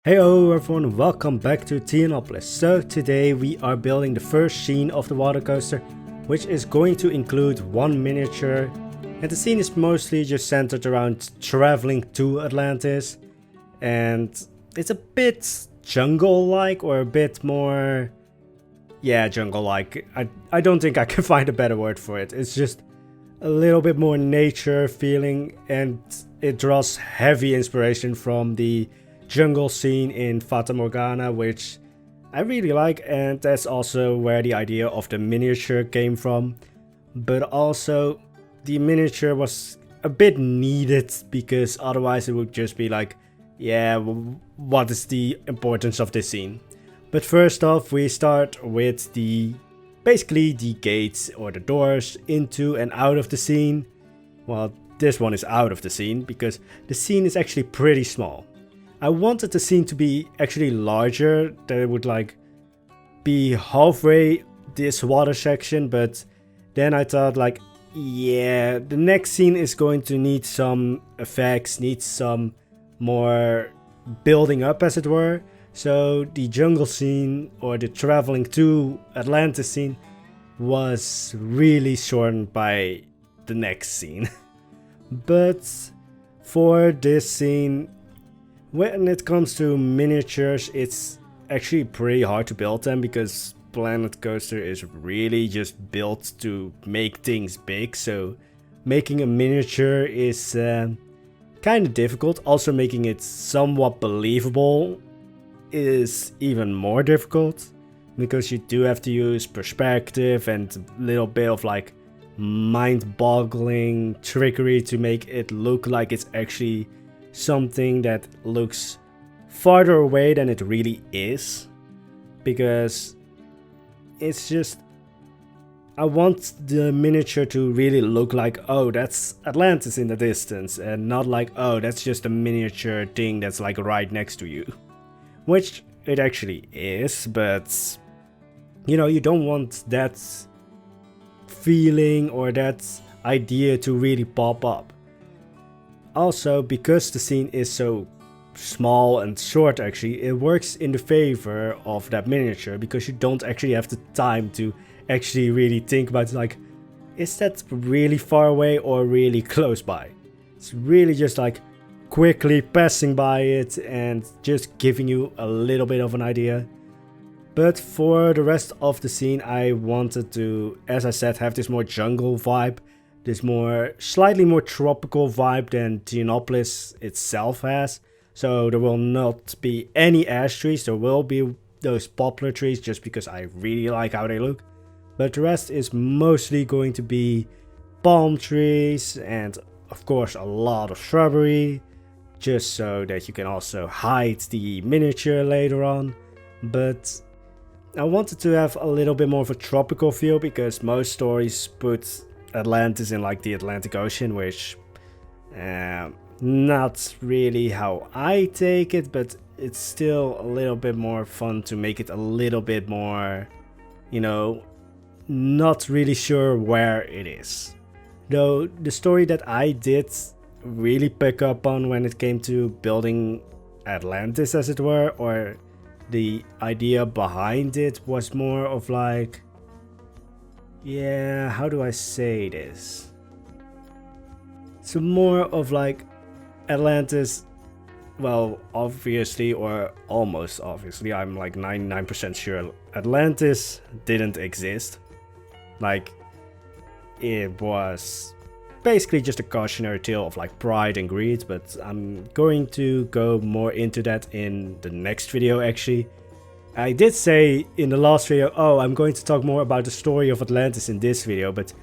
Hello everyone, welcome back to Theonopolis. So today we are building the first scene of the water coaster, which is going to include one miniature, and the scene is mostly just centered around traveling to Atlantis, and it's a bit jungle-like, or a bit more, jungle-like. I don't think I can find a better word for it. It's just a little bit more nature feeling, and it draws heavy inspiration from the jungle scene in Fata Morgana, which I really like, and that's also where the idea of the miniature came from. But also the miniature was a bit needed, because otherwise it would just be like, what is the importance of this scene? But first off, we start with basically the gates or the doors into and out of the scene. Well, this one is out of the scene because the scene is actually pretty small. I wanted the scene to be actually larger, that it would be halfway this water section, but then I thought the next scene is going to need some effects, needs some more building up, as it were. So the jungle scene, or the traveling to Atlantis scene, was really shortened by the next scene. But for this scene, when it comes to miniatures, it's actually pretty hard to build them, because Planet Coaster is really just built to make things big, so making a miniature is kind of difficult. Also, making it somewhat believable is even more difficult, because you do have to use perspective and a little bit of mind-boggling trickery to make it look like it's actually something that looks farther away than it really is, because it's just, I want the miniature to really look like, oh, that's Atlantis in the distance, and not like, oh, that's just a miniature thing that's right next to you, which it actually is. But you don't want that feeling or that idea to really pop up. Also, because the scene is so small and short, actually, it works in the favor of that miniature, because you don't actually have the time to actually really think about is that really far away or really close by? It's really just quickly passing by it and just giving you a little bit of an idea. But for the rest of the scene, I wanted to, as I said, have this more jungle vibe, this slightly more tropical vibe than Theonopolis itself has. So there will not be any ash trees, there will be those poplar trees, just because I really like how they look. But the rest is mostly going to be palm trees, and of course a lot of shrubbery, just so that you can also hide the miniature later on. But I wanted to have a little bit more of a tropical feel, because most stories put Atlantis in the Atlantic Ocean, which not really how I take it, but it's still a little bit more fun to make it a little bit more, not really sure where it is. Though the story that I did really pick up on when it came to building Atlantis, as it were, or the idea behind it, was more of how do I say this? So more of Atlantis, well, obviously, or almost obviously, I'm 99% sure Atlantis didn't exist. It was basically just a cautionary tale of pride and greed, but I'm going to go more into that in the next video, actually. I did say in the last video, I'm going to talk more about the story of Atlantis in this video, but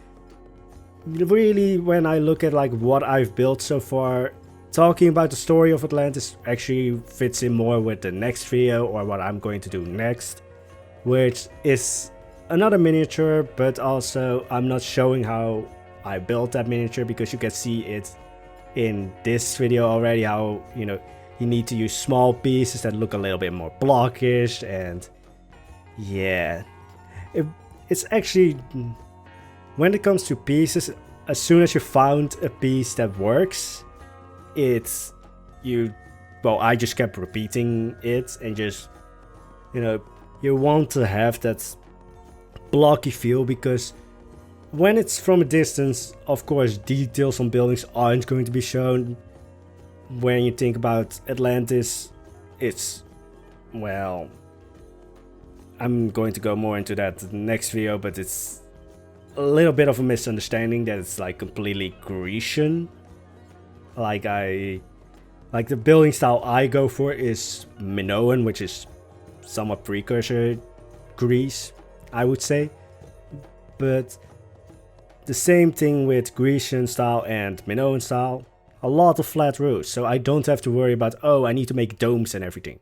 really, when I look at what I've built so far, talking about the story of Atlantis actually fits in more with the next video, or what I'm going to do next, which is another miniature, but also I'm not showing how I built that miniature, because you can see it in this video already, how you need to use small pieces that look a little bit more blockish. And it's actually, when it comes to pieces, as soon as you found a piece that works, you well, I just kept repeating it and just, you know, you want to have that blocky feel, because when it's from a distance, of course, details on buildings aren't going to be shown. When you think about Atlantis, it's, well, I'm going to go more into that in the next video, but it's a little bit of a misunderstanding that it's like completely Grecian. Like the building style I go for is Minoan, which is somewhat precursor Greece, I would say. But the same thing with Grecian style and Minoan style, a lot of flat roofs, so I don't have to worry about, oh, I need to make domes and everything.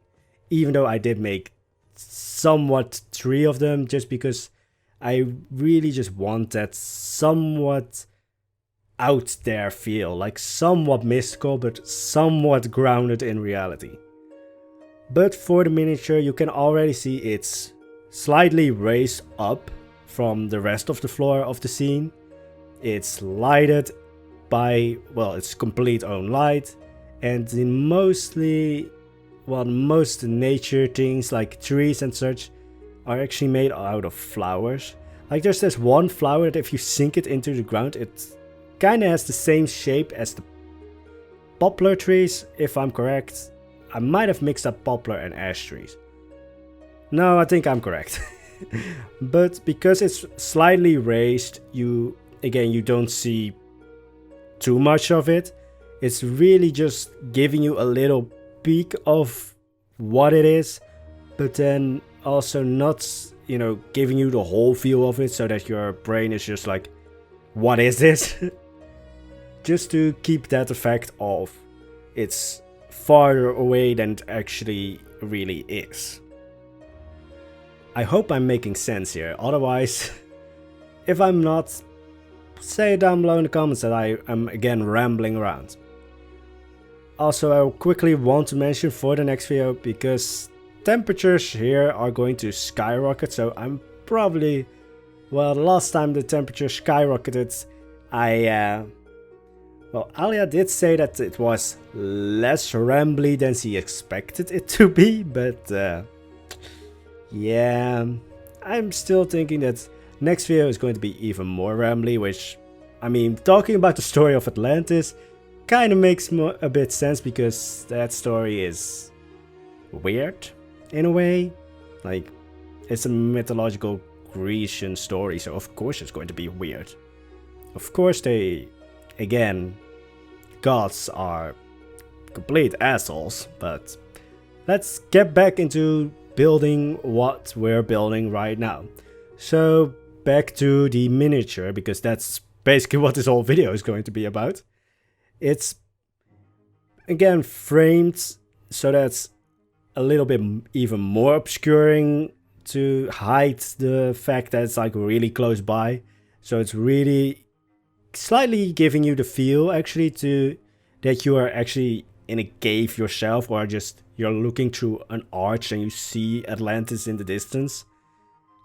Even though I did make somewhat 3 of them, just because I really just want that somewhat out there feel, like somewhat mystical but somewhat grounded in reality. But for the miniature, you can already see it's slightly raised up from the rest of the floor of the scene. It's lighted by, well, its complete own light, and the most nature things like trees and such are actually made out of flowers. Like there's this one flower that if you sink it into the ground, it kind of has the same shape as the poplar trees, if I'm correct. I might have mixed up poplar and ash trees. No, I think I'm correct. But because it's slightly raised, you don't see too much of it. It's really just giving you a little peek of what it is, but then also not, giving you the whole feel of it, so that your brain is just like, what is this? Just to keep that effect of it's farther away than it actually really is. I hope I'm making sense here, otherwise, if I'm not, say down below in the comments that I am again rambling around. Also, I quickly want to mention for the next video, because temperatures here are going to skyrocket, so I'm probably, well, the last time the temperature skyrocketed, Alia did say that it was less rambly than she expected it to be, but yeah, I'm still thinking that next video is going to be even more rambly, which, I mean, talking about the story of Atlantis kind of makes a bit sense, because that story is weird in a way. Like, it's a mythological Grecian story, so of course it's going to be weird. Of course again, gods are complete assholes, but let's get back into building what we're building right now. So back to the miniature, because that's basically what this whole video is going to be about. It's again framed so that's a little bit even more obscuring to hide the fact that it's like really close by. So it's really slightly giving you the feel actually that you are actually in a cave yourself, or just you're looking through an arch and you see Atlantis in the distance.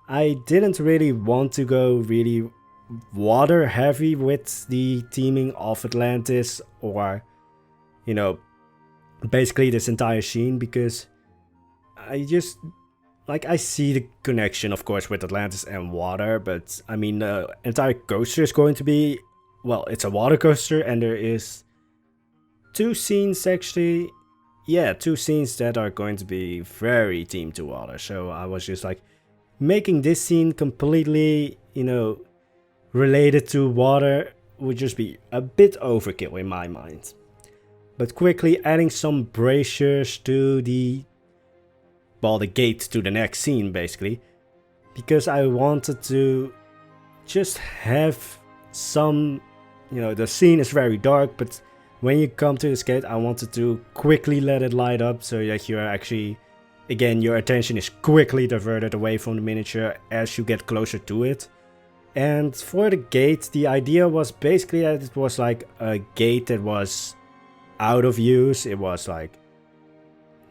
I didn't really want to go really water heavy with the theming of Atlantis, or basically this entire scene, because I just I see the connection of course with Atlantis and water, but I mean the entire coaster is going to be, well, it's a water coaster, and there is 2 scenes actually, yeah, 2 scenes that are going to be very themed to water. So I was just like, making this scene completely related to water would just be a bit overkill in my mind. But quickly adding some braziers to the gate to the next scene, basically, because I wanted to just have some, the scene is very dark, but when you come to this gate, I wanted to quickly let it light up, so that you are actually, again, your attention is quickly diverted away from the miniature as you get closer to it. And for the gate, the idea was basically that it was like a gate that was out of use. It was like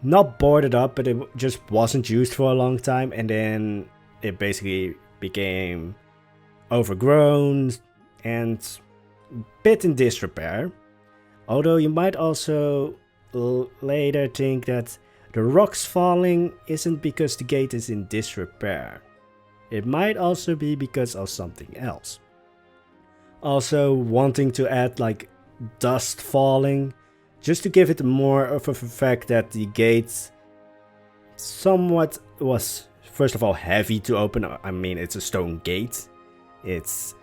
not boarded up, but it just wasn't used for a long time, and then it basically became overgrown and a bit in disrepair. Although you might also later think that the rocks falling isn't because the gate is in disrepair. It might also be because of something else. Also wanting to add like dust falling, just to give it more of a fact that the gate somewhat was, first of all, heavy to open. I mean, it's a stone gate. It's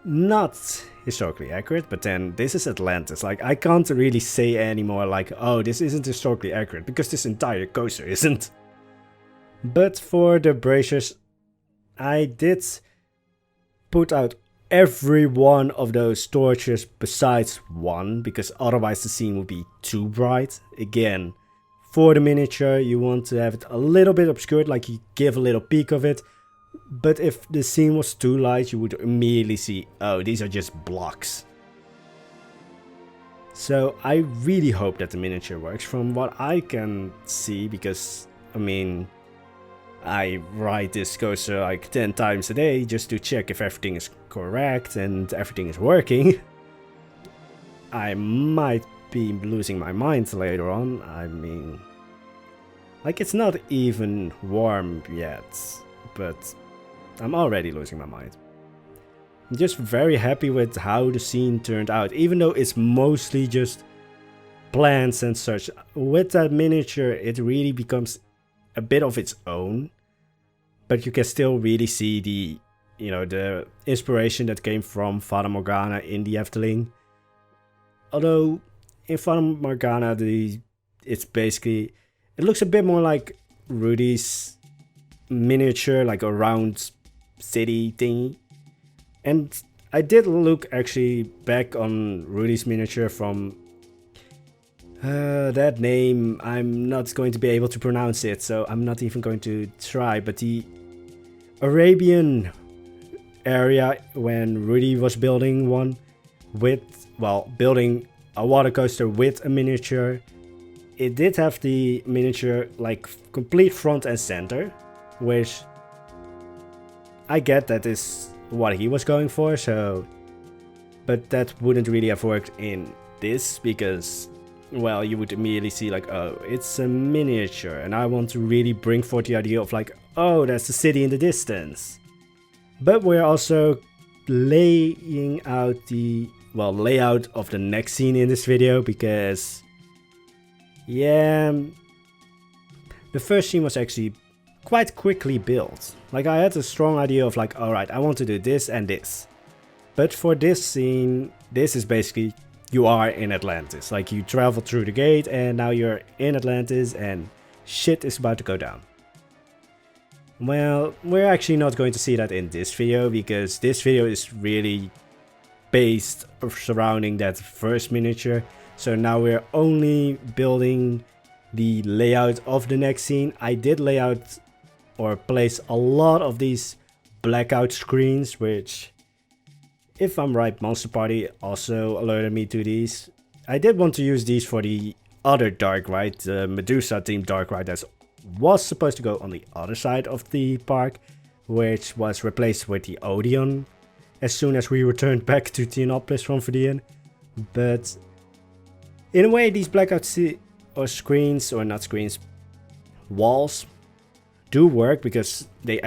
not historically accurate, but then this is Atlantis. Like, I can't really say anymore like, oh, this isn't historically accurate, because this entire coaster isn't. But for the braziers, I did put out every one of those torches besides one, because otherwise the scene would be too bright. Again, for the miniature, you want to have it a little bit obscured, like you give a little peek of it. But if the scene was too light, you would immediately see, oh, these are just blocks. So I really hope that the miniature works from what I can see, because, I mean, I ride this coaster like 10 times a day just to check if everything is correct and everything is working. I might be losing my mind later on. I mean, like, it's not even warm yet, but I'm already losing my mind. I'm just very happy with how the scene turned out, even though it's mostly just plants and such. With that miniature, it really becomes a bit of its own, but you can still really see the, you know, the inspiration that came from Fata Morgana in the Efteling. Although in Fata Morgana, it's basically, it looks a bit more like Rudy's miniature, like a round city thingy. And I did look actually back on Rudy's miniature from that name. I'm not going to be able to pronounce it, so I'm not even going to try. But the Arabian area, when Rudy was building one with, well, building a water coaster with a miniature, it did have the miniature like complete front and center, which I get that is what he was going for, so, but that wouldn't really have worked in this, because, well, you would immediately see like, oh, it's a miniature, and I want to really bring forth the idea of like, oh, that's the city in the distance. But we're also laying out the, well, layout of the next scene in this video, because, yeah, the first scene was actually quite quickly built. Like, I had a strong idea of like, alright, I want to do this and this. But for this scene, this is basically, you are in Atlantis. Like, you travel through the gate and now you're in Atlantis and shit is about to go down. Well, we're actually not going to see that in this video, because this video is really based surrounding that first miniature. So now we're only building the layout of the next scene. I did lay out or place a lot of these blackout screens, which, if I'm right, Monster Party also alerted me to these. I did want to use these for the other dark ride, the Medusa themed dark ride that was supposed to go on the other side of the park, which was replaced with the Odeon as soon as we returned back to Theonopolis from Verdian. But in a way, these blackout screens, or not screens, walls, do work, because they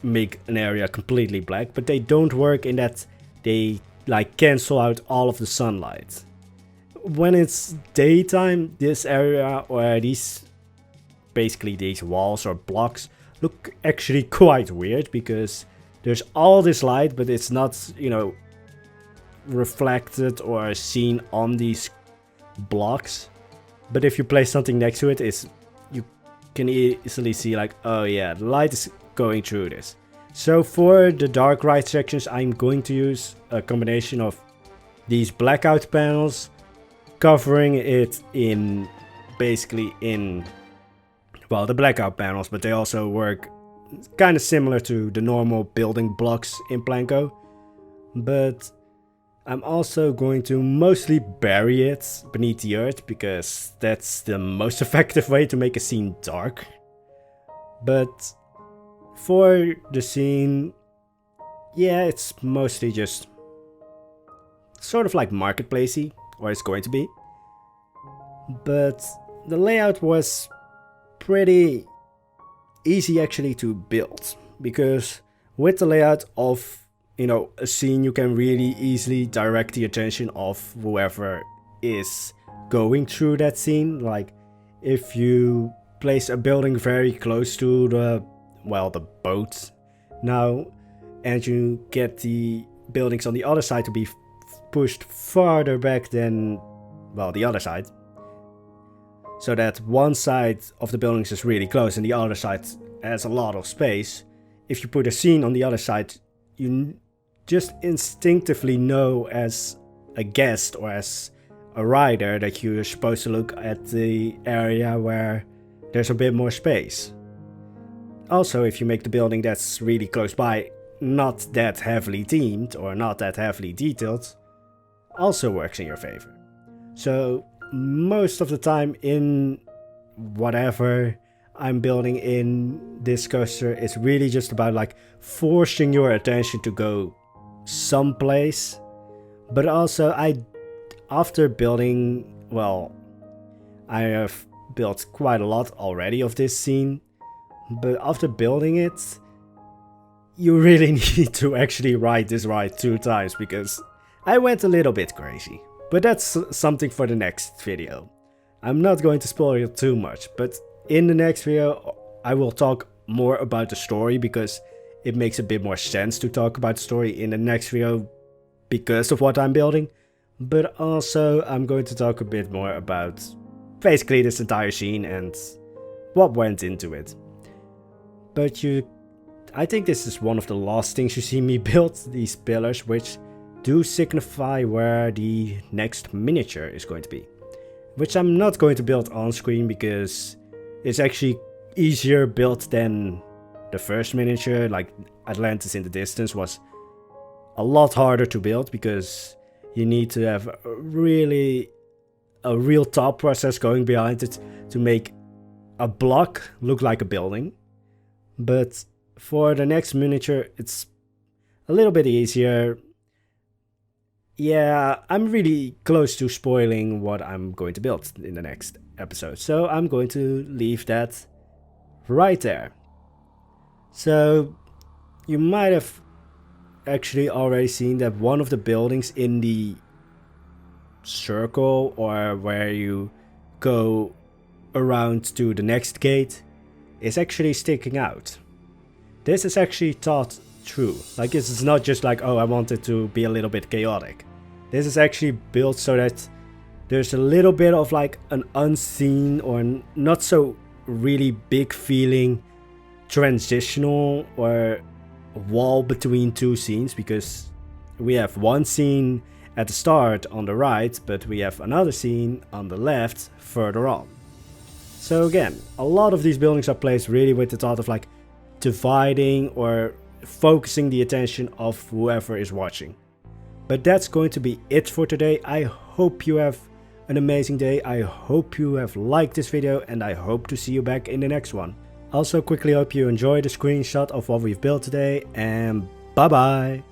make an area completely black, but they don't work in that they like cancel out all of the sunlight. When it's daytime, this area, or these walls or blocks, look actually quite weird, because there's all this light, but it's not, you know, reflected or seen on these blocks. But if you place something next to it, you can easily see like, oh yeah, the light is going through this. So for the dark ride sections, I'm going to use a combination of these blackout panels, covering it in, basically in, well, the blackout panels, but they also work kind of similar to the normal building blocks in Planko. But I'm also going to mostly bury it beneath the earth, because that's the most effective way to make a scene dark. But for the scene, yeah, it's mostly just sort of like marketplacey, or it's going to be. but the layout was pretty easy actually to build, because with the layout of a scene, you can really easily direct the attention of whoever is going through that scene. Like if you place a building very close to the boat now, and you get the buildings on the other side to be pushed farther back than the other side, so that one side of the buildings is really close and the other side has a lot of space. If you put a scene on the other side, you just instinctively know as a guest or as a rider that you're supposed to look at the area where there's a bit more space. Also, if you make the building that's really close by not that heavily themed or not that heavily detailed, also works in your favor. So most of the time in whatever I'm building in this coaster, it's really just about like forcing your attention to go someplace. But also after building, I have built quite a lot already of this scene, but after building it, you really need to actually ride this ride 2 times, because I went a little bit crazy. But that's something for the next video. I'm not going to spoil it too much, but in the next video I will talk more about the story, because it makes a bit more sense to talk about the story in the next video because of what I'm building. But also I'm going to talk a bit more about basically this entire scene and what went into it. But I think this is one of the last things you see me build, these pillars, which do signify where the next miniature is going to be. Which I'm not going to build on screen, because it's actually easier built than the first miniature. Like Atlantis in the distance was a lot harder to build, because you need to have a real thought process going behind it to make a block look like a building. But for the next miniature, it's a little bit easier. Yeah, I'm really close to spoiling what I'm going to build in the next episode, so I'm going to leave that right there. So you might have actually already seen that one of the buildings in the circle, or where you go around to the next gate, is actually sticking out. This is actually thought through. Like, this is not just like, oh, I want it to be a little bit chaotic. This is actually built so that there's a little bit of like an unseen or not so really big feeling transitional or wall between 2 scenes, because we have one scene at the start on the right, but we have another scene on the left further on. So again, a lot of these buildings are placed really with the thought of like dividing or focusing the attention of whoever is watching. But that's going to be it for today. I hope you have an amazing day. I hope you have liked this video, and I hope to see you back in the next one. Also quickly hope you enjoyed the screenshot of what we've built today, and bye bye!